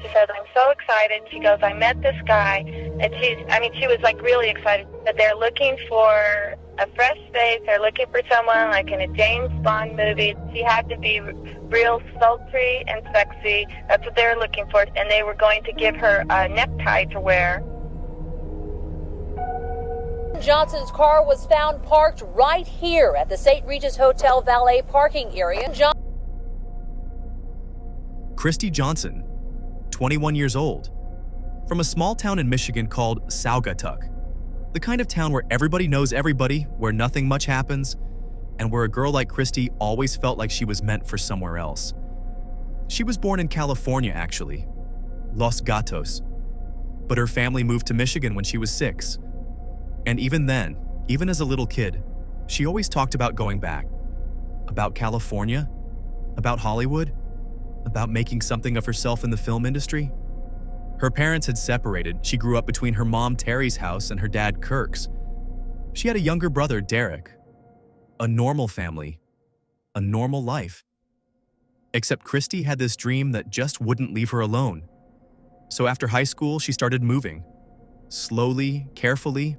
She says, I'm so excited. She goes, I met this guy. And she was like really excited that they're looking for a fresh face. They're looking for someone like in a James Bond movie. She had to be real sultry and sexy. That's what they were looking for. And they were going to give her a necktie to wear. Johnson's car was found parked right here at the St. Regis Hotel valet parking area. Kristi Johnson, 21 years old, from a small town in Michigan called Saugatuck, the kind of town where everybody knows everybody, where nothing much happens, and where a girl like Kristi always felt like she was meant for somewhere else. She was born in California, actually, Los Gatos, but her family moved to Michigan when she was 6. And even then, even as a little kid, she always talked about going back, about California, about Hollywood, about making something of herself in the film industry. Her parents had separated. She grew up between her mom Terry's house and her dad Kirk's. She had a younger brother, Derek. A normal family, a normal life. Except Kristi had this dream that just wouldn't leave her alone. So after high school, she started moving. Slowly, carefully,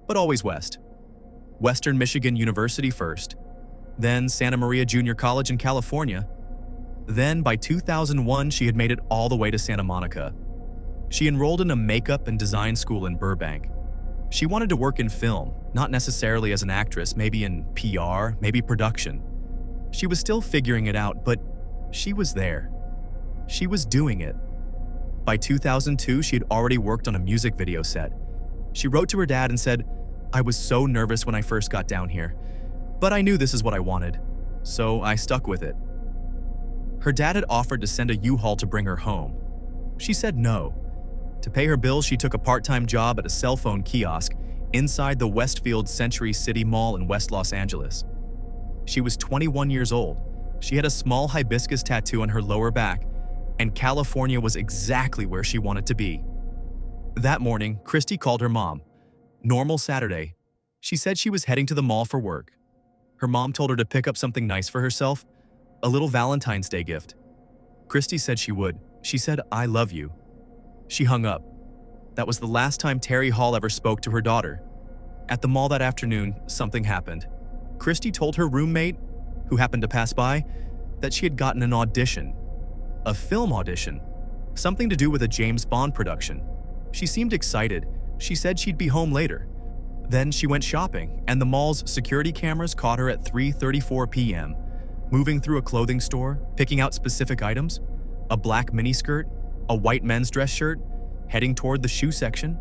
but always west. Western Michigan University first, then Santa Maria Junior College in California. Then, by 2001, she had made it all the way to Santa Monica. She enrolled in a makeup and design school in Burbank. She wanted to work in film, not necessarily as an actress, maybe in PR, maybe production. She was still figuring it out, but she was there. She was doing it. By 2002, she had already worked on a music video set. She wrote to her dad and said, "I was so nervous when I first got down here, but I knew this is what I wanted, so I stuck with it." Her dad had offered to send a U-Haul to bring her home. She said no. To pay her bills, she took a part-time job at a cell phone kiosk inside the Westfield Century City Mall in West Los Angeles. She was 21 years old. She had a small hibiscus tattoo on her lower back, and California was exactly where she wanted to be. That morning, Kristi called her mom. Normal Saturday. She said she was heading to the mall for work. Her mom told her to pick up something nice for herself, a little Valentine's Day gift. Kristi said she would. She said, "I love you." She hung up. That was the last time Terry Hall ever spoke to her daughter. At the mall that afternoon, something happened. Kristi told her roommate, who happened to pass by, that she had gotten an audition. A film audition. Something to do with a James Bond production. She seemed excited. She said she'd be home later. Then she went shopping, and the mall's security cameras caught her at 3:34 p.m., moving through a clothing store, picking out specific items, a black miniskirt, a white men's dress shirt, heading toward the shoe section.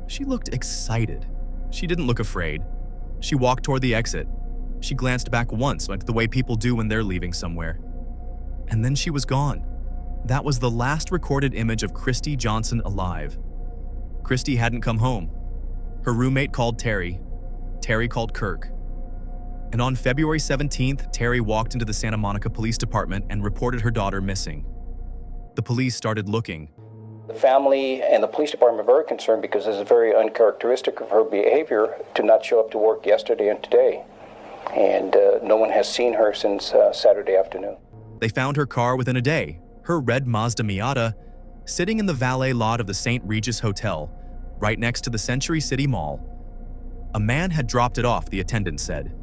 She looked excited. She didn't look afraid. She walked toward the exit. She glanced back once, like the way people do when they're leaving somewhere. And then she was gone. That was the last recorded image of Kristi Johnson alive. Kristi hadn't come home. Her roommate called Terry. Terry called Kirk. And on February 17th, Terry walked into the Santa Monica Police Department and reported her daughter missing. The police started looking. The family and the police department are very concerned because this is very uncharacteristic of her behavior to not show up to work yesterday and today. And no one has seen her since Saturday afternoon. They found her car within a day, her red Mazda Miata, sitting in the valet lot of the St. Regis Hotel, right next to the Century City Mall. A man had dropped it off, the attendant said.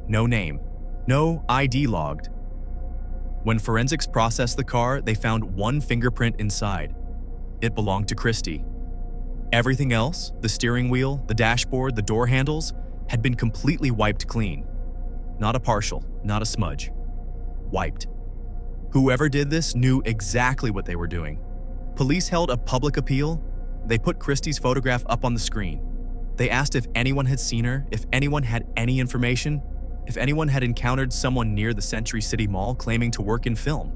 No name, no ID logged. When forensics processed the car, they found one fingerprint inside. It belonged to Kristi. Everything else, the steering wheel, the dashboard, the door handles, had been completely wiped clean. Not a partial, not a smudge. Wiped. Whoever did this knew exactly what they were doing. Police held a public appeal. They put Kristi's photograph up on the screen. They asked if anyone had seen her, if anyone had any information, if anyone had encountered someone near the Century City Mall claiming to work in film.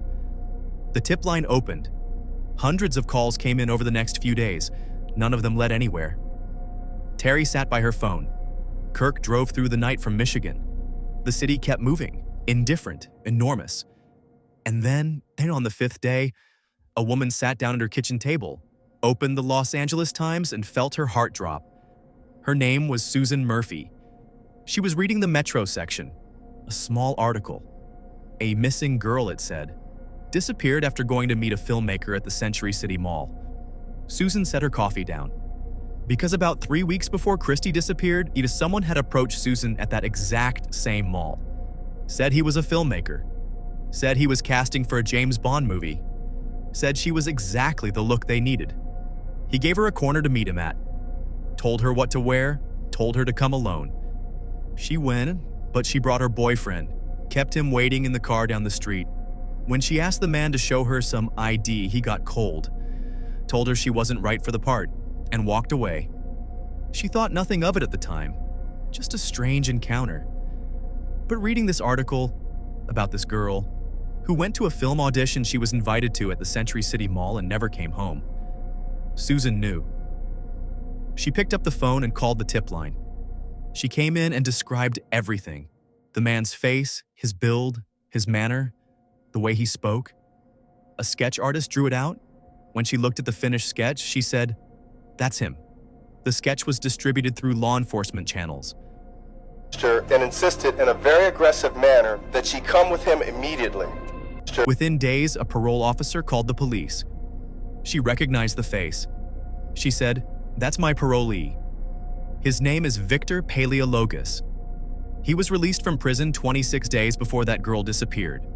The tip line opened. Hundreds of calls came in over the next few days. None of them led anywhere. Terry sat by her phone. Kirk drove through the night from Michigan. The city kept moving, indifferent, enormous. And then on the 5th day, a woman sat down at her kitchen table, opened the Los Angeles Times, and felt her heart drop. Her name was Susan Murphy. She was reading the Metro section, a small article. A missing girl, it said. disappeared after going to meet a filmmaker at the Century City Mall. Susan set her coffee down. Because about 3 weeks before Kristi disappeared, someone had approached Susan at that exact same mall. Said he was a filmmaker. Said he was casting for a James Bond movie. Said she was exactly the look they needed. He gave her a corner to meet him at. Told her what to wear, told her to come alone. She went, but she brought her boyfriend, kept him waiting in the car down the street. When she asked the man to show her some ID, he got cold, told her she wasn't right for the part, and walked away. She thought nothing of it at the time, just a strange encounter. But reading this article about this girl who went to a film audition she was invited to at the Century City Mall and never came home, Susan knew. She picked up the phone and called the tip line. She came in and described everything: the man's face, his build, his manner, the way he spoke. A sketch artist drew it out. When she looked at the finished sketch, she said, "That's him." The sketch was distributed through law enforcement channels. And insisted in a very aggressive manner that she come with him immediately. Within days, a parole officer called the police. She recognized the face. She said, "That's my parolee. His name is Victor Paleologus. He was released from prison 26 days before that girl disappeared."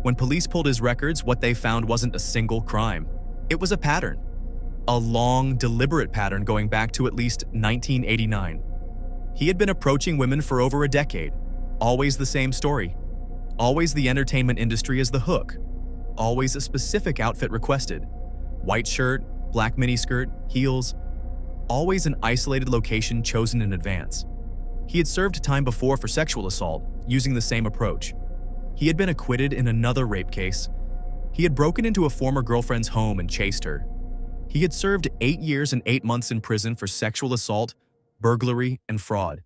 When police pulled his records, what they found wasn't a single crime. It was a pattern. A long, deliberate pattern going back to at least 1989. He had been approaching women for over a decade. Always the same story. Always the entertainment industry as the hook. Always a specific outfit requested. White shirt, black miniskirt, heels. Always an isolated location chosen in advance. He had served time before for sexual assault, using the same approach. He had been acquitted in another rape case. He had broken into a former girlfriend's home and chased her. He had served 8 years and 8 months in prison for sexual assault, burglary, and fraud.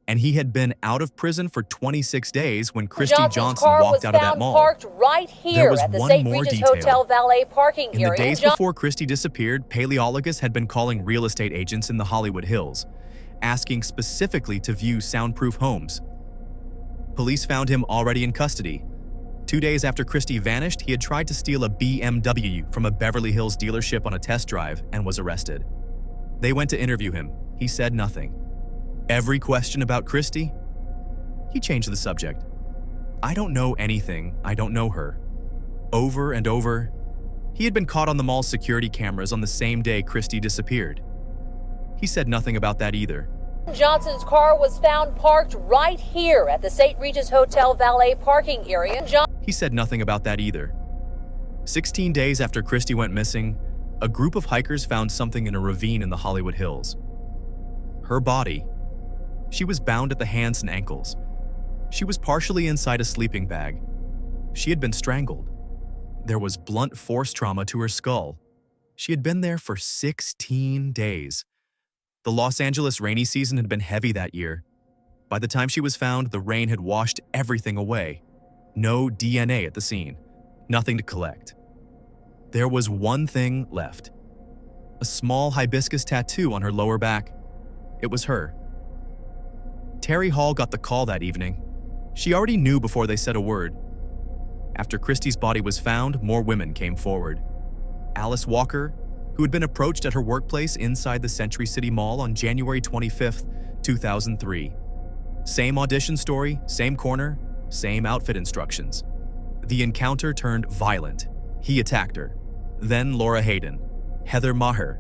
And he had been out of prison for 26 days when Kristi Johnson walked out of that mall. Parked right here there was at the one St. more Regis detail. Hotel valet parking In area. the days before Kristi disappeared, Paleologus had been calling real estate agents in the Hollywood Hills, asking specifically to view soundproof homes. Police found him already in custody. 2 days after Kristi vanished, he had tried to steal a BMW from a Beverly Hills dealership on a test drive and was arrested. They went to interview him. He said nothing. Every question about Kristi, he changed the subject. "I don't know anything. I don't know her." Over and over, he had been caught on the mall's security cameras on the same day Kristi disappeared. He said nothing about that either. Johnson's car was found parked right here at the St. Regis Hotel valet parking area. He said nothing about that either. 16 days after Kristi went missing, a group of hikers found something in a ravine in the Hollywood Hills. Her body. She was bound at the hands and ankles. She was partially inside a sleeping bag. She had been strangled. There was blunt force trauma to her skull. She had been there for 16 days. The Los Angeles rainy season had been heavy that year. By the time she was found, the rain had washed everything away. No DNA at the scene. Nothing to collect. There was one thing left. A small hibiscus tattoo on her lower back. It was her. Terry Hall got the call that evening. She already knew before they said a word. After Kristi's body was found, more women came forward. Alice Walker, who had been approached at her workplace inside the Century City Mall on January 25th, 2003. Same audition story, same corner, same outfit instructions. The encounter turned violent. He attacked her. Then Laura Hayden, Heather Maher,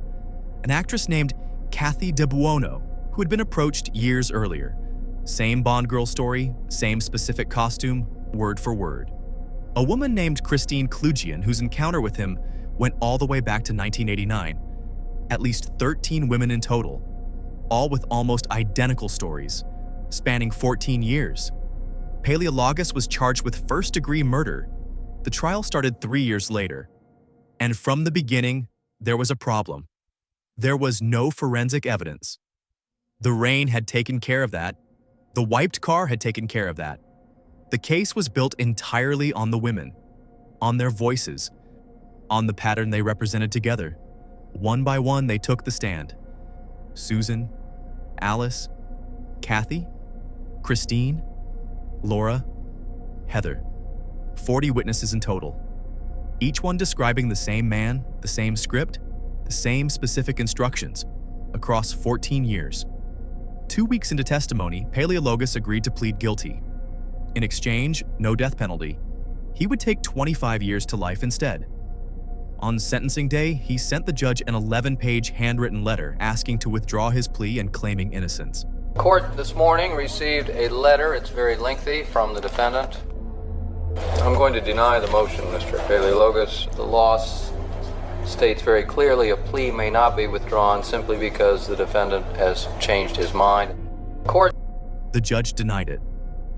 an actress named Kathy DeBuono, who had been approached years earlier. Same Bond girl story, same specific costume, word for word. A woman named Christine Klugian, whose encounter with him went all the way back to 1989. At least 13 women in total, all with almost identical stories, spanning 14 years. Paleologus was charged with first-degree murder. The trial started 3 years later. And from the beginning, there was a problem. There was no forensic evidence. The rain had taken care of that. The wiped car had taken care of that. The case was built entirely on the women, on their voices, on the pattern they represented together. One by one, they took the stand. Susan, Alice, Kathy, Christine, Laura, Heather. 40 witnesses in total. each one describing the same man, the same script, the same specific instructions, across 14 years. 2 weeks into testimony, Paleologus agreed to plead guilty. In exchange, no death penalty. He would take 25 years to life instead. On sentencing day, he sent the judge an 11-page handwritten letter asking to withdraw his plea and claiming innocence. Court this morning received a letter, it's very lengthy, from the defendant. I'm going to deny the motion, Mr. Paleologus. The law states very clearly a plea may not be withdrawn simply because the defendant has changed his mind. Court. The judge denied it.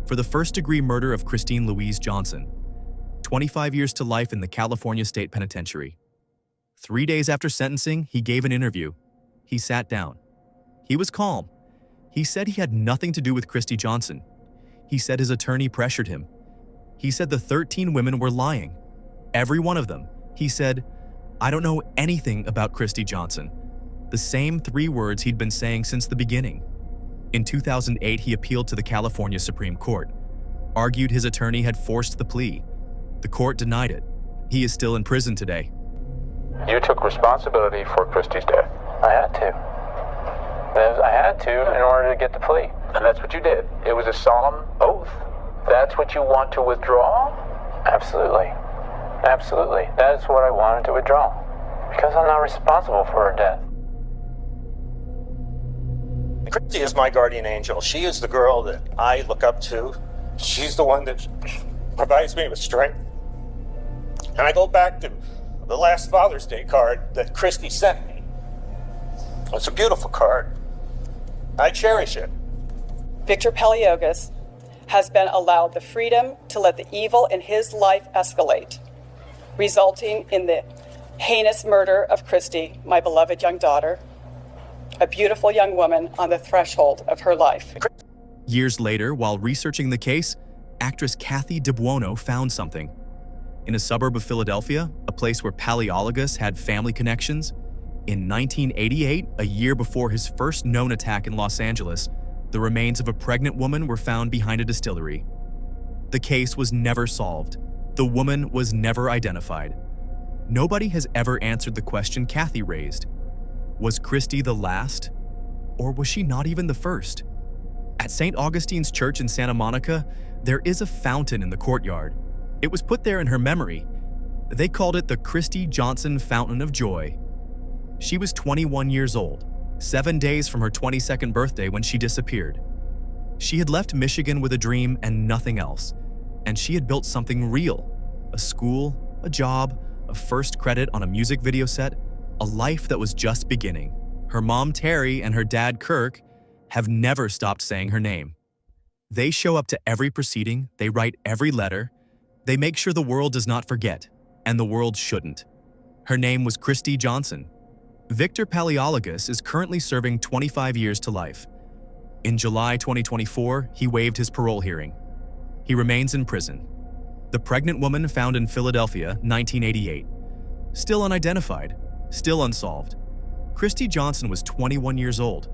For the first-degree murder of Kristi Louise Johnson, 25 years to life in the California State Penitentiary. 3 days after sentencing, he gave an interview. He sat down. He was calm. He said he had nothing to do with Kristi Johnson. He said his attorney pressured him. He said the 13 women were lying. Every one of them. He said, "I don't know anything about Kristi Johnson." The same 3 words he'd been saying since the beginning. In 2008, he appealed to the California Supreme Court, argued his attorney had forced the plea. The court denied it. He is still in prison today. You took responsibility for Kristi's death. I had to. I had to in order to get the plea. And that's what you did. It was a solemn oath. That's what you want to withdraw? Absolutely. Absolutely. That is what I wanted to withdraw. Because I'm not responsible for her death. Kristi is my guardian angel. She is the girl that I look up to. She's the one that provides me with strength. And I go back to the last Father's Day card that Kristi sent me. It's a beautiful card. I cherish it. Victor Paleologus has been allowed the freedom to let the evil in his life escalate, resulting in the heinous murder of Kristi, my beloved young daughter, a beautiful young woman on the threshold of her life. Years later, while researching the case, actress Kathy DeBuono found something. In a suburb of Philadelphia, a place where Paleologus had family connections, in 1988, a year before his first known attack in Los Angeles, the remains of a pregnant woman were found behind a distillery. The case was never solved. The woman was never identified. Nobody has ever answered the question Kathy raised. Was Kristi the last? Or was she not even the first? At St. Augustine's Church in Santa Monica, there is a fountain in the courtyard. It was put there in her memory. They called it the Kristi Johnson Fountain of Joy. She was 21 years old, 7 days from her 22nd birthday when she disappeared. She had left Michigan with a dream and nothing else, and she had built something real: a school, a job, a first credit on a music video set, a life that was just beginning. Her mom, Terry, and her dad, Kirk, have never stopped saying her name. They show up to every proceeding, they write every letter, they make sure the world does not forget, and the world shouldn't. Her name was Kristi Johnson. Victor Paleologus is currently serving 25 years to life. In July 2024, he waived his parole hearing. He remains in prison. The pregnant woman found in Philadelphia, 1988. Still unidentified, still unsolved. Kristi Johnson was 21 years old,